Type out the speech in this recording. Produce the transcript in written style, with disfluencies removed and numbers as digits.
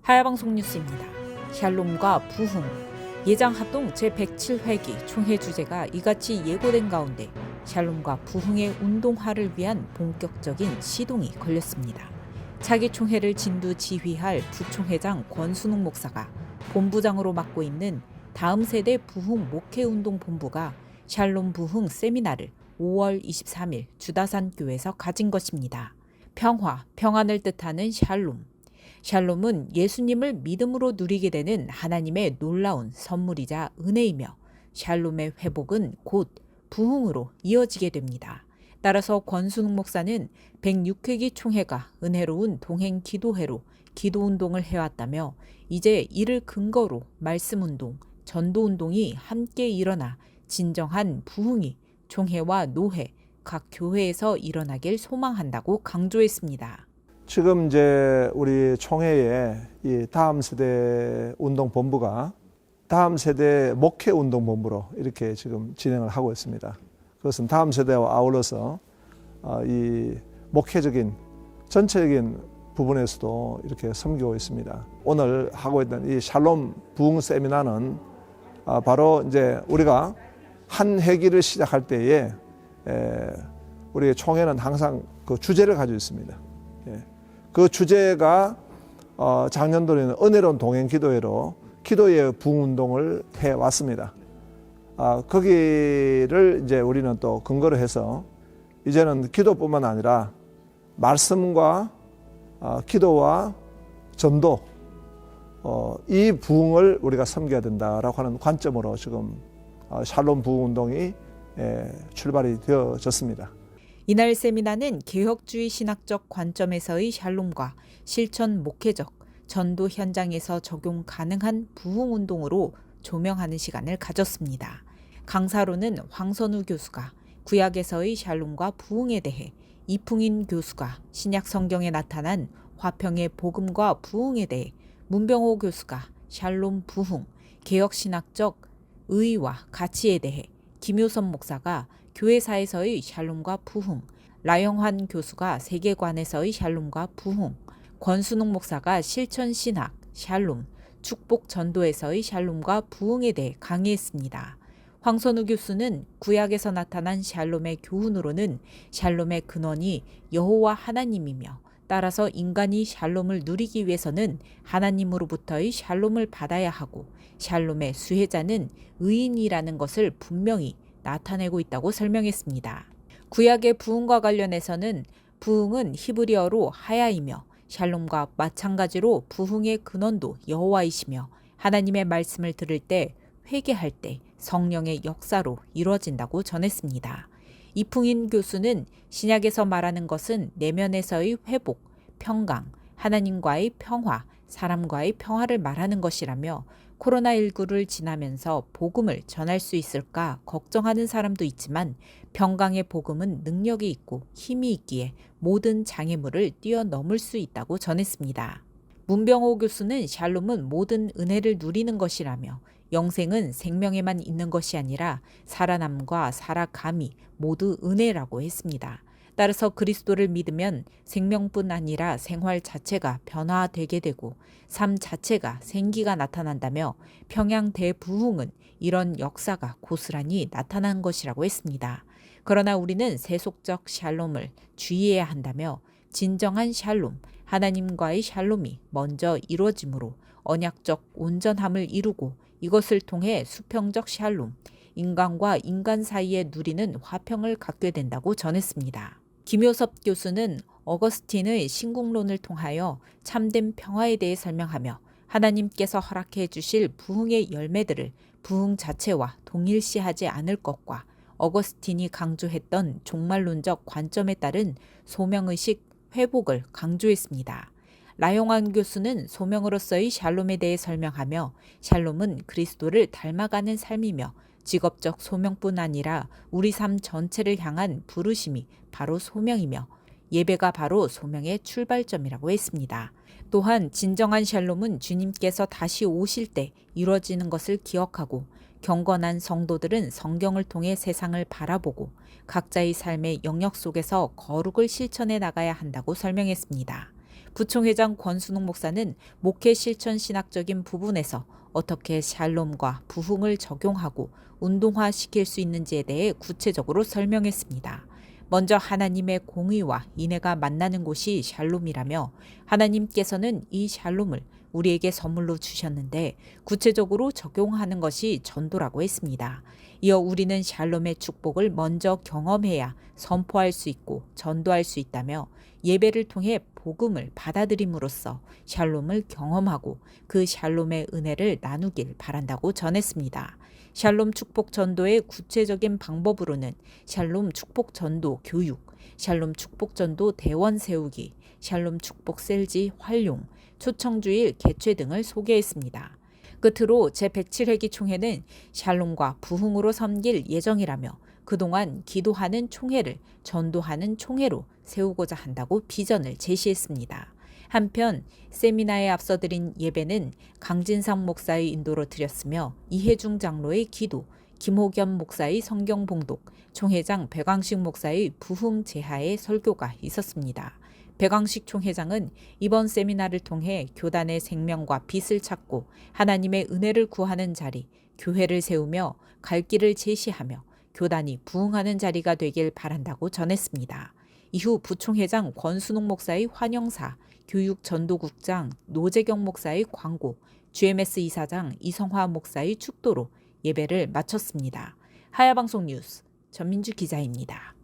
하야방송 뉴스입니다. 샬롬과 부흥, 예장합동 제107회기 총회 주제가 이같이 예고된 가운데 샬롬과 부흥의 운동화를 위한 본격적인 시동이 걸렸습니다. 차기 총회를 진두지휘할 부총회장 권순욱 목사가 본부장으로 맡고 있는 다음 세대 부흥 목회운동본부가 샬롬 부흥 세미나를 5월 23일 주다산 교회에서 가진 것입니다. 평화, 평안을 뜻하는 샬롬. 샬롬은 예수님을 믿음으로 누리게 되는 하나님의 놀라운 선물이자 은혜이며 샬롬의 회복은 곧 부흥으로 이어지게 됩니다. 따라서 권순욱 목사는 106회기 총회가 은혜로운 동행 기도회로 기도운동을 해왔다며 이제 이를 근거로 말씀운동, 전도운동이 함께 일어나 진정한 부흥이 총회와 노회, 각 교회에서 일어나길 소망한다고 강조했습니다. 지금 이제 우리 총회의 이 다음 세대 운동 본부가 다음 세대 목회 운동 본부로 이렇게 지금 진행을 하고 있습니다. 그것은 다음 세대와 아울러서 이 목회적인 전체적인 부분에서도 이렇게 섬기고 있습니다. 오늘 하고 있는 이 샬롬 부흥 세미나는 바로 이제 우리가 한 회기를 시작할 때에 우리 총회는 항상 그 주제를 가지고 있습니다. 그 주제가 작년도에는 은혜로운 동행 기도회로 기도의 부흥운동을 해왔습니다. 거기를 이제 우리는 또 근거로 해서 이제는 기도뿐만 아니라 말씀과 기도와 전도 이 부흥을 우리가 섬겨야 된다라고 하는 관점으로 지금 샬롬 부흥운동이 출발이 되어졌습니다. 이날 세미나는 개혁주의 신학적 관점에서의 샬롬과 실천 목회적, 전도 현장에서 적용 가능한 부흥운동으로 조명하는 시간을 가졌습니다. 강사로는 황선우 교수가 구약에서의 샬롬과 부흥에 대해, 이풍인 교수가 신약 성경에 나타난 화평의 복음과 부흥에 대해, 문병호 교수가 샬롬 부흥, 개혁신학적 의의와 가치에 대해, 김효선 목사가 교회사에서의 샬롬과 부흥, 라영환 교수가 세계관에서의 샬롬과 부흥, 권순욱 목사가 실천신학, 샬롬, 축복 전도에서의 샬롬과 부흥에 대해 강의했습니다. 황선우 교수는 구약에서 나타난 샬롬의 교훈으로는 샬롬의 근원이 여호와 하나님이며 따라서 인간이 샬롬을 누리기 위해서는 하나님으로부터의 샬롬을 받아야 하고 샬롬의 수혜자는 의인이라는 것을 분명히 나타내고 있다고 설명했습니다. 구약의 부흥과 관련해서는 부흥은 히브리어로 하야이며 샬롬과 마찬가지로 부흥의 근원도 여호와이시며 하나님의 말씀을 들을 때 회개할 때 성령의 역사로 이루어진다고 전했습니다. 이풍인 교수는 신약에서 말하는 것은 내면에서의 회복, 평강, 하나님과의 평화, 사람과의 평화를 말하는 것이라며 코로나19를 지나면서 복음을 전할 수 있을까 걱정하는 사람도 있지만 평강의 복음은 능력이 있고 힘이 있기에 모든 장애물을 뛰어넘을 수 있다고 전했습니다. 문병호 교수는 샬롬은 모든 은혜를 누리는 것이라며 영생은 생명에만 있는 것이 아니라 살아남과 살아감이 모두 은혜라고 했습니다. 따라서 그리스도를 믿으면 생명뿐 아니라 생활 자체가 변화되게 되고 삶 자체가 생기가 나타난다며 평양 대부흥은 이런 역사가 고스란히 나타난 것이라고 했습니다. 그러나 우리는 세속적 샬롬을 주의해야 한다며 진정한 샬롬, 하나님과의 샬롬이 먼저 이루어지므로 언약적 온전함을 이루고 이것을 통해 수평적 샬롬, 인간과 인간 사이에 누리는 화평을 갖게 된다고 전했습니다. 김효섭 교수는 어거스틴의 신국론을 통하여 참된 평화에 대해 설명하며 하나님께서 허락해 주실 부흥의 열매들을 부흥 자체와 동일시하지 않을 것과 어거스틴이 강조했던 종말론적 관점에 따른 소명의식 회복을 강조했습니다. 라용환 교수는 소명으로서의 샬롬에 대해 설명하며 샬롬은 그리스도를 닮아가는 삶이며 직업적 소명뿐 아니라 우리 삶 전체를 향한 부르심이 바로 소명이며 예배가 바로 소명의 출발점이라고 했습니다. 또한 진정한 샬롬은 주님께서 다시 오실 때 이루어지는 것을 기억하고 경건한 성도들은 성경을 통해 세상을 바라보고 각자의 삶의 영역 속에서 거룩을 실천해 나가야 한다고 설명했습니다. 부총회장 권순옥 목사는 목회 실천 신학적인 부분에서 어떻게 샬롬과 부흥을 적용하고 운동화시킬 수 있는지에 대해 구체적으로 설명했습니다. 먼저 하나님의 공의와 인애가 만나는 곳이 샬롬이라며 하나님께서는 이 샬롬을 우리에게 선물로 주셨는데 구체적으로 적용하는 것이 전도라고 했습니다. 이어 우리는 샬롬의 축복을 먼저 경험해야 선포할 수 있고 전도할 수 있다며 예배를 통해 복음을 받아들임으로써 샬롬을 경험하고 그 샬롬의 은혜를 나누길 바란다고 전했습니다. 샬롬 축복 전도의 구체적인 방법으로는 샬롬 축복 전도 교육, 샬롬 축복 전도 대원 세우기, 샬롬 축복 셀지 활용, 초청주일 개최 등을 소개했습니다. 끝으로 제107회기 총회는 샬롬과 부흥으로 섬길 예정이라며 그동안 기도하는 총회를 전도하는 총회로 세우고자 한다고 비전을 제시했습니다. 한편 세미나에 앞서 드린 예배는 강진상 목사의 인도로 드렸으며 이혜중 장로의 기도, 김호겸 목사의 성경 봉독, 총회장 백광식 목사의 부흥 제하의 설교가 있었습니다. 백광식 총회장은 이번 세미나를 통해 교단의 생명과 빛을 찾고 하나님의 은혜를 구하는 자리, 교회를 세우며 갈 길을 제시하며 교단이 부흥하는 자리가 되길 바란다고 전했습니다. 이후 부총회장 권순옥 목사의 환영사, 교육전도국장 노재경 목사의 광고, GMS 이사장 이성화 목사의 축도로 예배를 마쳤습니다. 하야방송 뉴스 전민주 기자입니다.